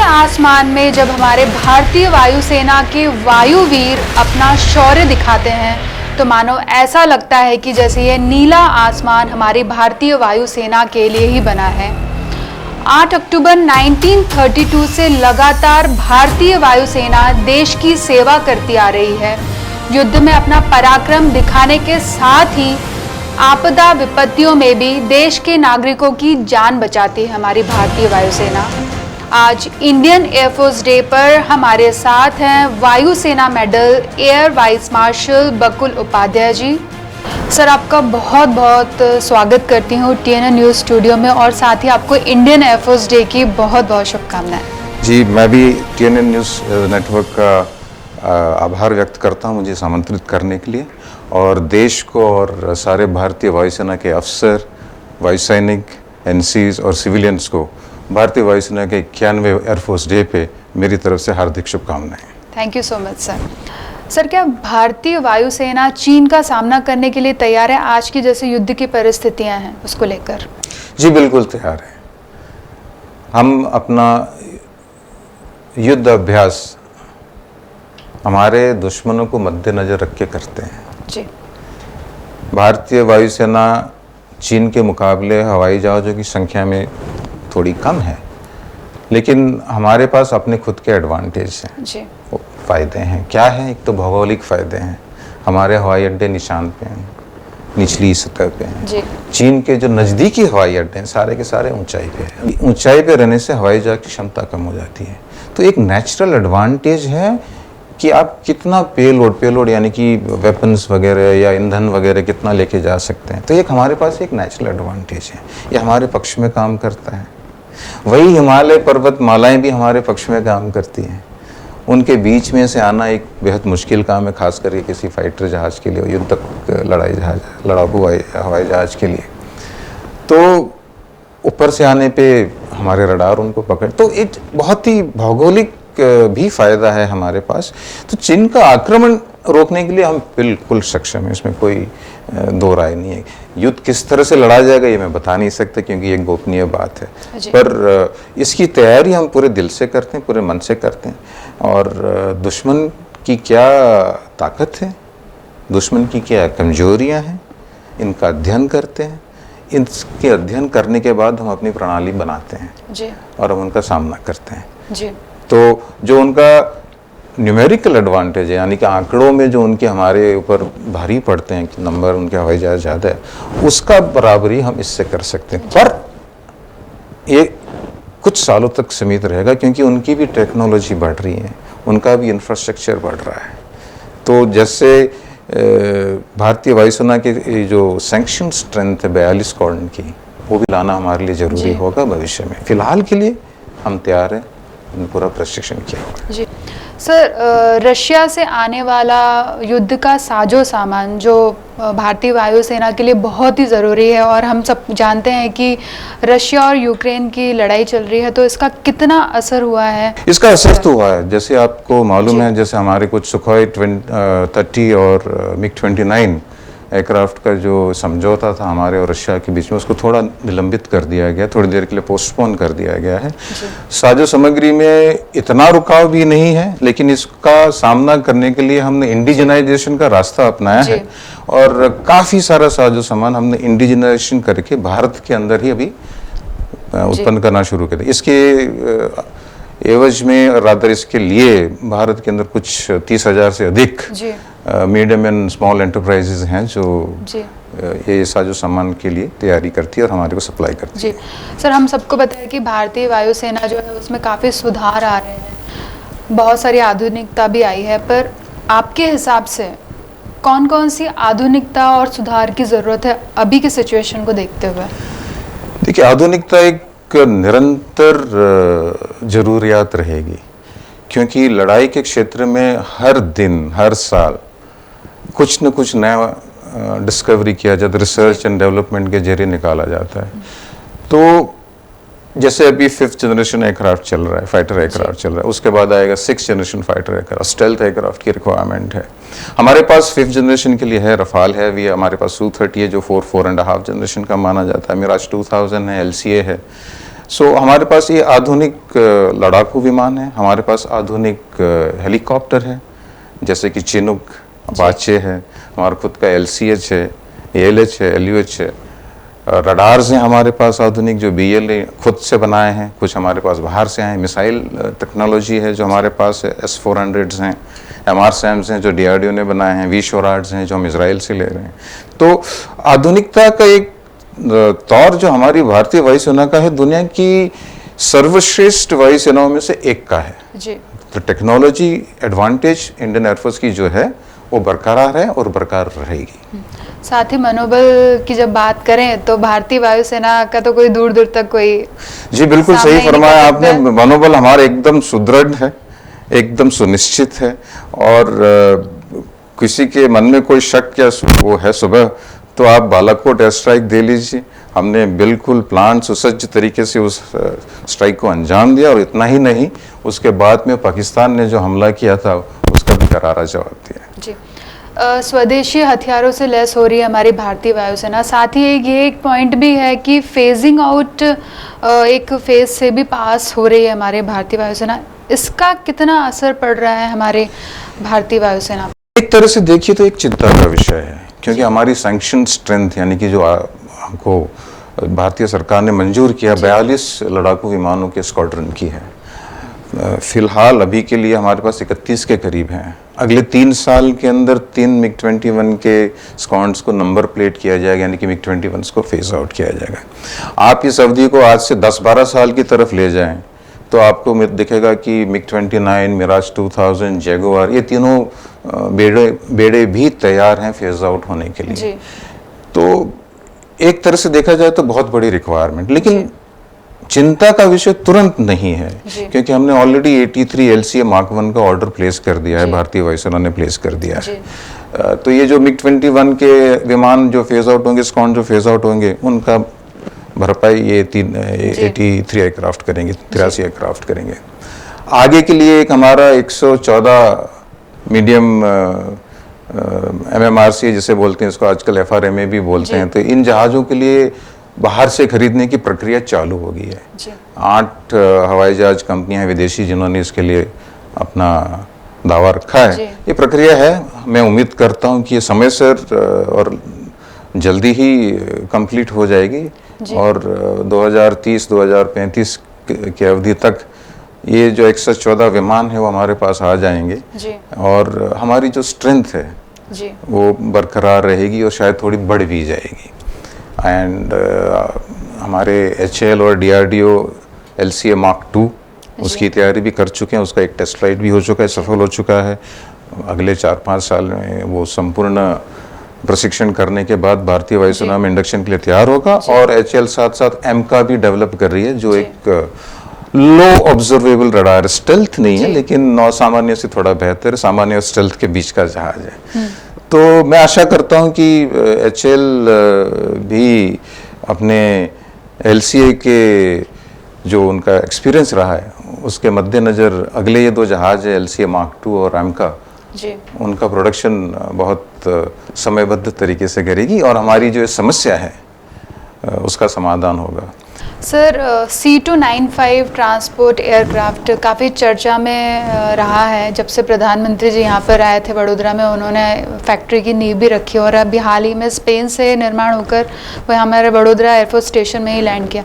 आसमान में जब हमारे भारतीय वायुसेना के वायुवीर अपना शौर्य दिखाते हैं तो मानो ऐसा लगता है कि जैसे ये नीला आसमान हमारी भारतीय वायुसेना के लिए ही बना है। 8 अक्टूबर 1932 से लगातार भारतीय वायुसेना देश की सेवा करती आ रही है। युद्ध में अपना पराक्रम दिखाने के साथ ही आपदा विपत्तियों में भी देश के नागरिकों की जान बचाती है हमारी भारतीय वायुसेना। आज इंडियन एयरफोर्स डे पर हमारे साथ हैं वायुसेना मेडल एयर वाइस मार्शल बकुल उपाध्याय जी। सर, आपका बहुत बहुत स्वागत करती हूँ TNN न्यूज़ स्टूडियो में और साथ ही आपको इंडियन एयरफोर्स डे की बहुत बहुत शुभकामनाएं। जी, मैं भी TNN न्यूज़ नेटवर्क का आभार व्यक्त करता हूँ मुझे आमंत्रित करने के लिए, और देश को और सारे भारतीय वायुसेना के अफसर, वायु सैनिक, NCs और सिविलियंस को भारतीय वायुसेना के 91वें एयरफोर्स डे पे मेरी तरफ से हार्दिक शुभकामनाएं। Thank you so much sir. Sir, क्या भारतीय वायुसेना चीन का सामना करने के लिए तैयार है आज की जैसे युद्ध की परिस्थितियां हैं उसको लेकर? जी बिल्कुल तैयार है। हम अपना युद्ध अभ्यास हमारे दुश्मनों को मद्देनजर रख के करते हैं। जी। भारतीय वायुसेना चीन के मुकाबले हवाई जहाज़ों की संख्या में थोड़ी कम है, लेकिन हमारे पास अपने खुद के एडवांटेज हैं। जी। फ़ायदे हैं। क्या है? एक तो भौगोलिक फ़ायदे हैं। हमारे हवाई अड्डे निशान पे हैं, निचली सतह पे हैं। जी। चीन के जो नज़दीकी हवाई अड्डे हैं सारे के सारे ऊंचाई पे हैं। ऊंचाई पे रहने से हवाई जहाज़ की क्षमता कम हो जाती है। तो एक नेचुरल एडवांटेज है कि आप कितना पेलोड यानी कि वेपन्स वगैरह या ईंधन वगैरह कितना लेके जा सकते हैं। तो एक हमारे पास एक नेचुरल एडवांटेज है, ये हमारे पक्ष में काम करता है। वही हिमालय पर्वतमालाएं भी हमारे पक्ष में काम करती हैं। उनके बीच में से आना एक बेहद मुश्किल काम है, खास करके किसी फाइटर जहाज़ के लिए, युद्धक लड़ाकू हवाई जहाज़ के लिए। तो ऊपर से आने पे हमारे रडार उनको पकड़, तो एक बहुत ही भौगोलिक भी फायदा है हमारे पास। तो चीन का आक्रमण रोकने के लिए हम बिल्कुल सक्षम हैं, इसमें कोई दो राय नहीं है। युद्ध किस तरह से लड़ा जाएगा ये मैं बता नहीं सकता क्योंकि ये गोपनीय बात है, पर इसकी तैयारी हम पूरे दिल से करते हैं, पूरे मन से करते हैं। और दुश्मन की क्या ताकत है, दुश्मन की क्या कमजोरियां हैं, इनका अध्ययन करते हैं। इसके अध्ययन करने के बाद हम अपनी प्रणाली बनाते हैं जी। और हम उनका सामना करते हैं। जी। तो जो उनका न्यूमेरिकल एडवांटेज है, यानी कि आंकड़ों में जो उनके हमारे ऊपर भारी पड़ते हैं कि नंबर उनके हवाई जहाज ज़्यादा है, उसका बराबरी हम इससे कर सकते हैं। पर ये कुछ सालों तक सीमित रहेगा क्योंकि उनकी भी टेक्नोलॉजी बढ़ रही है, उनका भी इंफ्रास्ट्रक्चर बढ़ रहा है। तो जैसे भारतीय वायुसेना की जो सैंक्शन स्ट्रेंथ है 42 कॉर्डन की, वो भी लाना हमारे लिए ज़रूरी होगा भविष्य में। फिलहाल के लिए हम तैयार हैं, पूरा प्रशिक्षण किया हुआ है। जी सर, रशिया से आने वाला युद्ध का साजो सामान जो भारतीय वायुसेना के लिए बहुत ही ज़रूरी है, और हम सब जानते हैं कि रशिया और यूक्रेन की लड़ाई चल रही है, तो इसका कितना असर हुआ है? इसका असर तो हुआ है, जैसे आपको मालूम है, जैसे हमारे कुछ सुखोई 30 और MiG-29 एयरक्राफ्ट का जो समझौता था हमारे और रशिया के बीच में, उसको थोड़ा निलंबित कर दिया गया, थोड़ी देर के लिए पोस्टपोन कर दिया गया है। साजो सामग्री में इतना रुकाव भी नहीं है, लेकिन इसका सामना करने के लिए हमने इंडिजिनाइजेशन का रास्ता अपनाया है और काफ़ी सारा साजो सामान हमने इंडिजिनाइजेशन करके भारत के अंदर ही अभी उत्पन्न करना शुरू कर दिया। इसके एवज में रादर इसके लिए भारत के अंदर कुछ 30,000 से अधिक मीडियम एंड स्मॉल एंटरप्राइजेज हैं जो ये साजो सामान के लिए तैयारी करती है और हमारे को सप्लाई करती है। जी सर, हम सबको बताया कि भारतीय वायुसेना जो है उसमें काफ़ी सुधार आ रहे हैं, बहुत सारी आधुनिकता भी आई है, पर आपके हिसाब से कौन कौन सी आधुनिकता और सुधार की ज़रूरत है अभी की सिचुएशन को देखते हुए? देखिए, आधुनिकता एक निरंतर ज़रूरियात रहेगी, क्योंकि लड़ाई के क्षेत्र में हर दिन हर साल कुछ न कुछ नया डिस्कवरी किया जाता है, रिसर्च एंड डेवलपमेंट के जरिए निकाला जाता है। तो जैसे अभी 5th जनरेशन एयरक्राफ्ट चल रहा है, फाइटर एयरक्राफ्ट चल रहा है, उसके बाद आएगा 6th generation fighter aircraft, stealth aircraft की रिक्वायरमेंट है। हमारे पास 5th जनरेशन के लिए है, रफाल है, भी हमारे पास Su-30 है जो 4.5 जनरेशन का माना जाता है, मिराज 2000 है, LCA है, हमारे पास ये आधुनिक लड़ाकू विमान है, हमारे पास आधुनिक हेलीकॉप्टर है, जैसे कि चिनूक, अपाचे है, हमारा खुद का LCH है, ALH है, LUH है। रडार्स हैं हमारे पास आधुनिक, जो BL खुद से बनाए हैं, कुछ हमारे पास बाहर से आए। मिसाइल टेक्नोलॉजी है जो हमारे पास है, S-400s हैं, MR-SAMs हैं जो DRDO ने बनाए हैं, V-SHORADs हैं जो हम इसराइल से ले रहे हैं। तो आधुनिकता का एक तौर जो हमारी भारतीय वायुसेना का है, दुनिया की सर्वश्रेष्ठ वायुसेनाओं में से एक का है जी। तो टेक्नोलॉजी एडवांटेज इंडियन एयरफोर्स की जो है वो बरकरार है और बरकरार रहेगी। साथ ही मनोबल की जब बात करें तो भारतीय वायुसेना का तो कोई दूर दूर तक कोई जी बिल्कुल सही फरमाया आपने। मनोबल हमारा एकदम सुदृढ़ है, एकदम सुनिश्चित है, और किसी के मन में कोई शक या वो है सुबह, तो आप बालाकोट एयर स्ट्राइक दे लीजिए। हमने बिल्कुल प्लान सुसज्ज तरीके से उस स्ट्राइक को अंजाम दिया, और इतना ही नहीं, उसके बाद में पाकिस्तान ने जो हमला किया था उसका भी करारा जवाब दिया जी। स्वदेशी हथियारों से लैस हो रही है हमारी भारतीय वायुसेना। साथ ही ये एक पॉइंट भी है कि फेजिंग आउट एक फेज से भी पास हो रही है हमारे भारतीय वायुसेना। इसका कितना असर पड़ रहा है हमारे भारतीय वायुसेना? एक तरह से देखिए तो एक चिंता का विषय है, क्योंकि हमारी सैंक्शन स्ट्रेंथ यानी कि जो हमको भारतीय सरकार ने मंजूर किया 42 लड़ाकू विमानों के स्क्वाड्रन की है। फिलहाल अभी के लिए हमारे पास 31 के करीब हैं। अगले 3 साल के अंदर 3 MiG-21 के स्क्वाड्स को नंबर प्लेट किया जाएगा, यानी कि MiG-21 को फेज आउट किया जाएगा। आप इस अवधि को आज से 10-12 साल की तरफ ले जाएं तो आपको दिखेगा कि MiG-29, मिराज 2000, जैगुआर, ये तीनों बेड़े भी तैयार हैं फेज आउट होने के लिए। तो एक तरह से देखा जाए तो बहुत बड़ी रिक्वायरमेंट, लेकिन चिंता का विषय तुरंत नहीं है, क्योंकि हमने ऑलरेडी 83 LCA Mark 1 का ऑर्डर प्लेस कर दिया है, भारतीय वायुसेना ने प्लेस कर दिया है। तो ये जो MiG-21 के विमान जो फेज आउट होंगे, स्क्वाड जो फेज आउट होंगे, उनका भरपाई ये 83 एयरक्राफ्ट करेंगे, 83 एयरक्राफ्ट करेंगे। आगे के लिए एक हमारा 114 मीडियम MMRC जिसे बोलते हैं, इसको आजकल FRMA भी बोलते हैं, तो इन जहाज़ों के लिए बाहर से खरीदने की प्रक्रिया चालू हो गई है। 8 हवाई जहाज कंपनियां हैं विदेशी जिन्होंने इसके लिए अपना दावा रखा है। ये प्रक्रिया है, मैं उम्मीद करता हूं कि ये समय से और जल्दी ही कंप्लीट हो जाएगी, और 2030-2035 की अवधि तक ये जो 114 विमान है वो हमारे पास आ जाएंगे, और हमारी जो स्ट्रेंथ है वो बरकरार रहेगी और शायद थोड़ी बढ़ भी जाएगी। एंड हमारे HAL और DRDO LCA Mark 2 उसकी तैयारी भी कर चुके हैं, उसका एक टेस्ट फ्लाइट भी हो चुका है, सफल हो चुका है। अगले 4-5 साल में वो संपूर्ण प्रशिक्षण करने के बाद भारतीय वायुसेना में इंडक्शन के लिए तैयार होगा। और HAL साथ साथ AMCA भी डेवलप कर रही है, जो एक लो ऑब्जर्वेबल रडार, स्टेल्थ नहीं है लेकिन नौसामान्य से थोड़ा बेहतर, सामान्य और स्टेल्थ के बीच का जहाज है। तो मैं आशा करता हूं कि HAL भी अपने LCA के जो उनका एक्सपीरियंस रहा है उसके मद्देनज़र अगले ये 2 जहाज है LCA Mark 2 और AMCA, उनका प्रोडक्शन बहुत समयबद्ध तरीके से करेगी और हमारी जो समस्या है उसका समाधान होगा। सर, C295 ट्रांसपोर्ट एयरक्राफ्ट काफ़ी चर्चा में रहा है। जब से प्रधानमंत्री जी यहाँ पर आए थे वडोदरा में, उन्होंने फैक्ट्री की नींव भी रखी, और अभी हाल ही में स्पेन से निर्माण होकर वह हमारे वडोदरा एयरफोर्स स्टेशन में ही लैंड किया।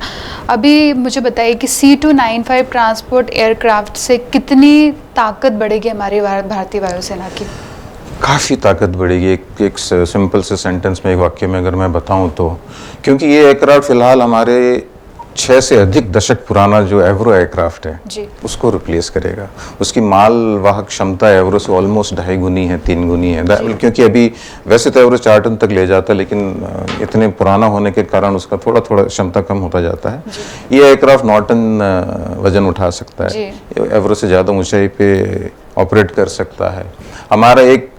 अभी मुझे बताइए कि C295 ट्रांसपोर्ट एयरक्राफ्ट से कितनी ताकत बढ़ेगी हमारी भारतीय वायुसेना की? काफ़ी ताकत बढ़ेगी। एक सिंपल से सेंटेंस में, एक वाक्य में अगर मैं बताऊं तो, क्योंकि ये एयरक्राफ्ट फिलहाल हमारे 6 से अधिक दशक पुराना जो एवरो एयरक्राफ्ट है उसको रिप्लेस करेगा। उसकी माल वाहक क्षमता एवरो से ऑलमोस्ट 2.5 गुनी है, 3 गुनी है, क्योंकि अभी वैसे तो एवरो 4 टन तक ले जाता है, लेकिन इतने पुराना होने के कारण उसका थोड़ा थोड़ा क्षमता कम होता जाता है। ये एयरक्राफ्ट 9 टन वजन उठा सकता है, एवरो से ज़्यादा ऊंचाई पे ऑपरेट कर सकता है। हमारा एक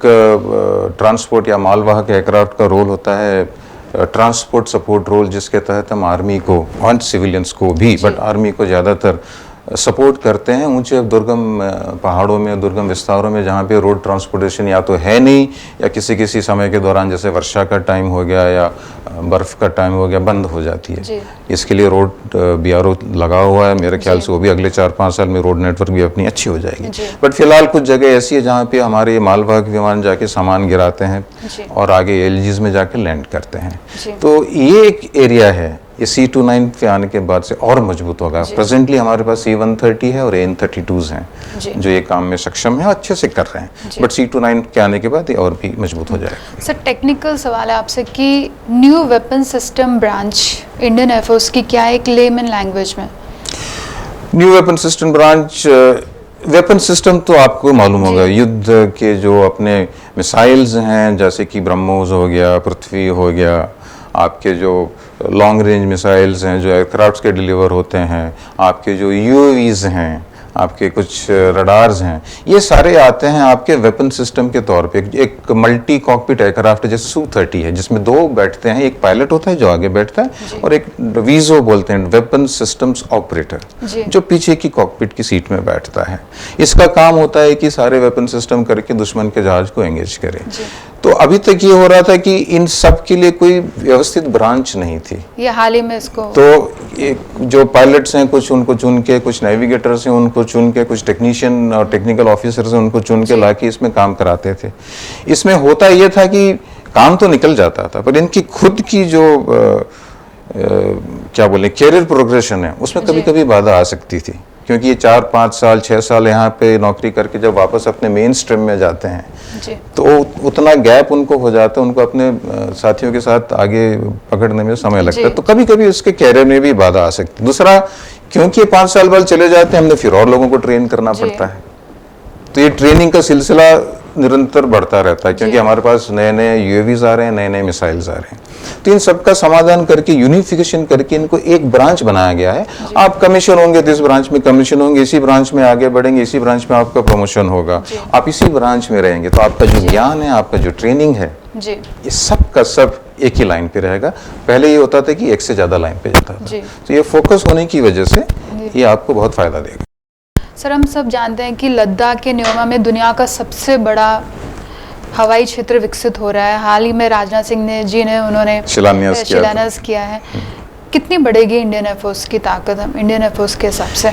ट्रांसपोर्ट या मालवाहक एयरक्राफ्ट का रोल होता है ट्रांसपोर्ट सपोर्ट रोल, जिसके तहत हम आर्मी को और सिविलियंस को भी, बट आर्मी को ज़्यादातर सपोर्ट करते हैं ऊंचे दुर्गम पहाड़ों में, दुर्गम विस्तारों में, जहाँ पे रोड ट्रांसपोर्टेशन या तो है नहीं या किसी समय के दौरान जैसे वर्षा का टाइम हो गया या बर्फ़ का टाइम हो गया बंद हो जाती है। इसके लिए रोड BRO लगा हुआ है, मेरे ख्याल से वो भी अगले 4-5 साल में रोड नेटवर्क भी अपनी अच्छी हो जाएगी। बट फिलहाल कुछ जगह ऐसी है जहाँ पे हमारे मालवाहक विमान जाके सामान गिराते हैं और आगे LGs में जाके लैंड करते हैं। तो ये एक एरिया है, ये C29 पे आने के बाद से और मजबूत होगा। प्रेजेंटली हमारे पास C-130 है और AN-32s हैं जो ये काम में सक्षम है, अच्छे से कर रहे हैं। बट C-29 के आने के बाद ये और भी मजबूत हो जाएगा। सर टेक्निकल सवाल है आपसे कि new weapon system branch Indian air force की क्या है एक लेमन लैंग्वेज में? New weapon system branch, weapon system तो आपको मालूम होगा, युद्ध के जो अपने मिसाइल्स हैं जैसे कि ब्रह्मोस हो गया, पृथ्वी हो गया, आपके जो लॉन्ग रेंज मिसाइल्स हैं जो एयरक्राफ्ट्स के डिलीवर होते हैं, आपके जो UAVs हैं, आपके कुछ रडार्स हैं, ये सारे आते हैं आपके वेपन सिस्टम के तौर पे। एक मल्टी कॉकपिट एयरक्राफ्ट जैसे Su-30 है जिसमें 2 बैठते हैं, एक पायलट होता है जो आगे बैठता है और एक वीजो बोलते हैं, वेपन सिस्टम्स ऑपरेटर, जो पीछे की कॉकपिट की सीट में बैठता है। इसका काम होता है कि सारे वेपन सिस्टम करके दुश्मन के जहाज को एंगेज करे। तो अभी तक ये हो रहा था कि इन सब के लिए कोई व्यवस्थित ब्रांच नहीं थी। ये हाल ही में इसको तो एक जो पायलट्स हैं कुछ उनको चुन के, कुछ नेविगेटर्स हैं उनको चुन के, कुछ टेक्नीशियन और टेक्निकल ऑफिसर्स हैं उनको चुन के लाके इसमें काम कराते थे। इसमें होता ये था कि काम तो निकल जाता था पर इनकी खुद की जो क्या बोले कैरियर प्रोग्रेशन है उसमें कभी कभी बाधा आ सकती थी, क्योंकि ये 4-5 साल 6 साल यहाँ पे नौकरी करके जब वापस अपने मेन स्ट्रीम में जाते हैं तो उतना गैप उनको हो जाता है, उनको अपने साथियों के साथ आगे पकड़ने में समय लगता है। तो कभी कभी उसके कैरियर में भी बाधा आ सकती है। दूसरा, क्योंकि 5 साल बाद चले जाते हैं, हमने फिर और लोगों को ट्रेन करना पड़ता है, तो ये ट्रेनिंग का सिलसिला निरंतर बढ़ता रहता है, क्योंकि हमारे पास नए नए UAVs आ रहे हैं, नए नए मिसाइल्स आ रहे हैं। तो इन सबका समाधान करके, यूनिफिकेशन करके इनको एक ब्रांच बनाया गया है। आप कमीशन होंगे तो इस ब्रांच में कमीशन होंगे, इसी ब्रांच में आगे बढ़ेंगे, इसी ब्रांच में आपका प्रमोशन होगा, आप इसी ब्रांच में रहेंगे, तो आपका जो ज्ञान है, आपका जो ट्रेनिंग है, ये सब का सब एक ही लाइन पे रहेगा। पहले ये होता था कि एक से ज्यादा लाइन पे जाता था, तो ये फोकस होने की वजह से ये आपको बहुत फायदा देगा। सर, हम सब जानते हैं कि लद्दाख के न्योमा में दुनिया का सबसे बड़ा हवाई क्षेत्र विकसित हो रहा है। हाल ही में राजनाथ सिंह ने उन्होंने शिलान्यास किया है। कितनी बढ़ेगी इंडियन एयरफोर्स की ताकत इंडियन एयरफोर्स के हिसाब से?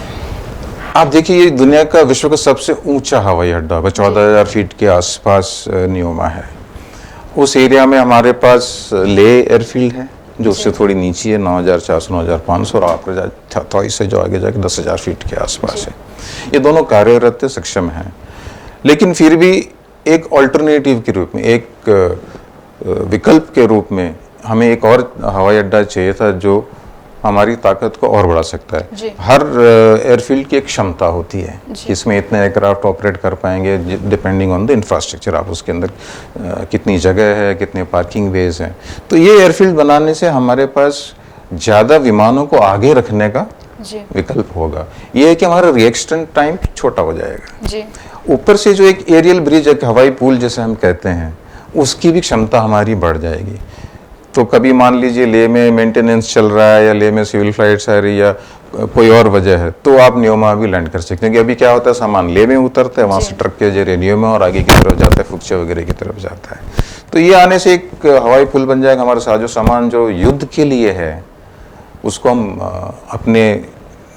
आप देखिए, ये दुनिया का विश्व का सबसे ऊंचा हवाई अड्डा 14,000 फीट के आसपास न्योमा है। उस एरिया में हमारे पास ले एयरफील्ड है जो उससे थोड़ी नीचे है, 9,400 9,500, और आपका थॉई से जो आगे जाके 10,000 फीट के आसपास है। ये दोनों कार्यरत सक्षम हैं, लेकिन फिर भी एक ऑल्टरनेटिव के रूप में, एक विकल्प के रूप में हमें एक और हवाई अड्डा चाहिए था जो हमारी ताकत को और बढ़ा सकता है। हर एयरफील्ड की एक क्षमता होती है, इसमें इतने एयरक्राफ्ट ऑपरेट कर पाएंगे डिपेंडिंग ऑन द इंफ्रास्ट्रक्चर, आप उसके अंदर कितनी जगह है, कितने पार्किंग वेज हैं। तो ये एयरफील्ड बनाने से हमारे पास ज़्यादा विमानों को आगे रखने का विकल्प होगा। ये है कि हमारा रिएक्शन टाइम छोटा हो जाएगा। ऊपर से जो एक एरियल ब्रिज, एक हवाई पुल जैसे हम कहते हैं, उसकी भी क्षमता हमारी बढ़ जाएगी। तो कभी मान लीजिए लेह में मेंटेनेंस चल रहा है या लेह में सिविल फ्लाइट्स आ रही या कोई और वजह है, तो आप न्योमा भी लैंड कर सकते हैं। क्योंकि अभी क्या होता है, सामान लेह में उतरता है, वहाँ से ट्रक के जरिए न्योमा और आगे की तरफ जाता है, फुक्चे वगैरह की तरफ जाता है। तो ये आने से एक हवाई पुल बन जाएगा। हमारे साथ जो सामान जो युद्ध के लिए है उसको हम अपने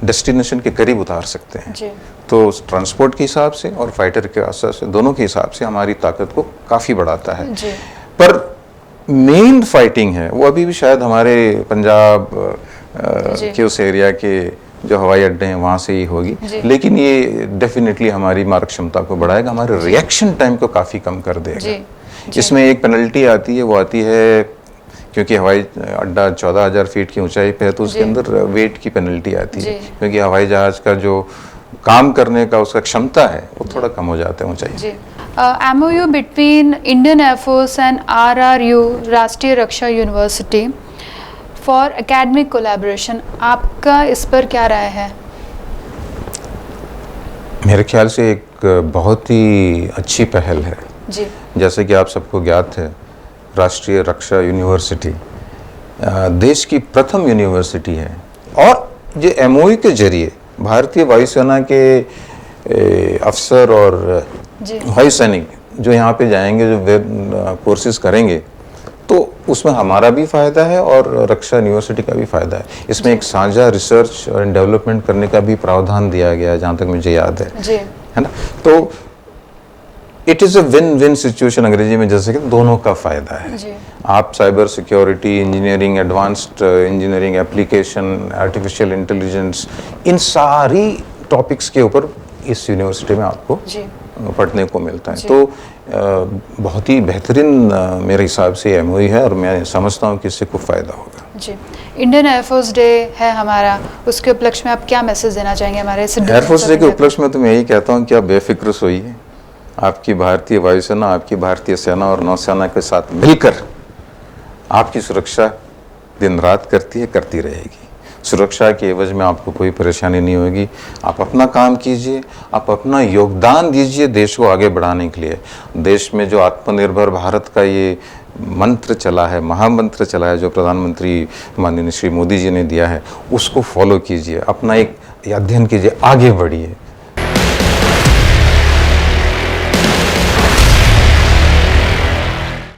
डेस्टिनेशन के करीब उतार सकते हैं। तो ट्रांसपोर्ट के हिसाब से और फाइटर के हिसाब से, दोनों के हिसाब से हमारी ताकत को काफ़ी बढ़ाता है। पर मेन फाइटिंग है वो अभी भी शायद हमारे पंजाब के उस एरिया के जो हवाई अड्डे हैं वहाँ से ही होगी, लेकिन ये डेफिनेटली हमारी मारक क्षमता को बढ़ाएगा, हमारे रिएक्शन टाइम को काफ़ी कम कर देगा। इसमें एक पेनल्टी आती है, वो आती है क्योंकि हवाई अड्डा 14,000 फीट की ऊंचाई पे है, तो उसके अंदर वेट की पेनल्टी आती है, क्योंकि हवाई जहाज का जो काम करने का उसका क्षमता है वो थोड़ा कम हो जाता है ऊंचाई। MOU between Indian air force and RRU राष्ट्रीय रक्षा यूनिवर्सिटी फॉर एकेडमिक कोलैबोरेशन, आपका इस पर क्या राय है? मेरे ख्याल से एक बहुत ही अच्छी पहल है। जैसे कि आप सबको ज्ञात है, राष्ट्रीय रक्षा यूनिवर्सिटी देश की प्रथम यूनिवर्सिटी है, और ये MOU के जरिए भारतीय वायुसेना के अफसर और जी वायु सैनिक जो यहाँ पे जाएंगे, जो कोर्सेज करेंगे, तो उसमें हमारा भी फ़ायदा है और रक्षा यूनिवर्सिटी का भी फ़ायदा है। इसमें एक साझा रिसर्च और डेवलपमेंट करने का भी प्रावधान दिया गया है, जहाँ तक मुझे याद जी है ना। तो it is a win win situation, अंग्रेजी में जैसे कि दोनों का फ़ायदा है। जी आप cyber security, engineering, advanced engineering application, artificial intelligence, इन सारी टॉपिक्स के ऊपर इस यूनिवर्सिटी में आपको जी पढ़ने को मिलता है। जी। तो बहुत ही बेहतरीन मेरे हिसाब से एमओयू है और मैं समझता हूँ कि इससे खूब फ़ायदा होगा। जी। इंडियन एयरफोर्स डे है हमारा, उसके उपलक्ष्य में आप क्या मैसेज देना चाहेंगे हमारे एयरफोर्स डे के उपलक्ष्य में तो मैं यही कहता हूँ कि आप बेफिक्र सोइए। आपकी भारतीय वायुसेना, आपकी भारतीय सेना और नौसेना के साथ मिलकर आपकी सुरक्षा दिन रात करती है, करती रहेगी। सुरक्षा के एवज में आपको कोई परेशानी नहीं होगी। आप अपना काम कीजिए, आप अपना योगदान दीजिए देश को आगे बढ़ाने के लिए। देश में जो आत्मनिर्भर भारत का ये मंत्र चला है, महामंत्र चला है, जो प्रधानमंत्री माननीय श्री मोदी जी ने दिया है, उसको फॉलो कीजिए, अपना एक अध्ययन कीजिए, आगे बढ़िए।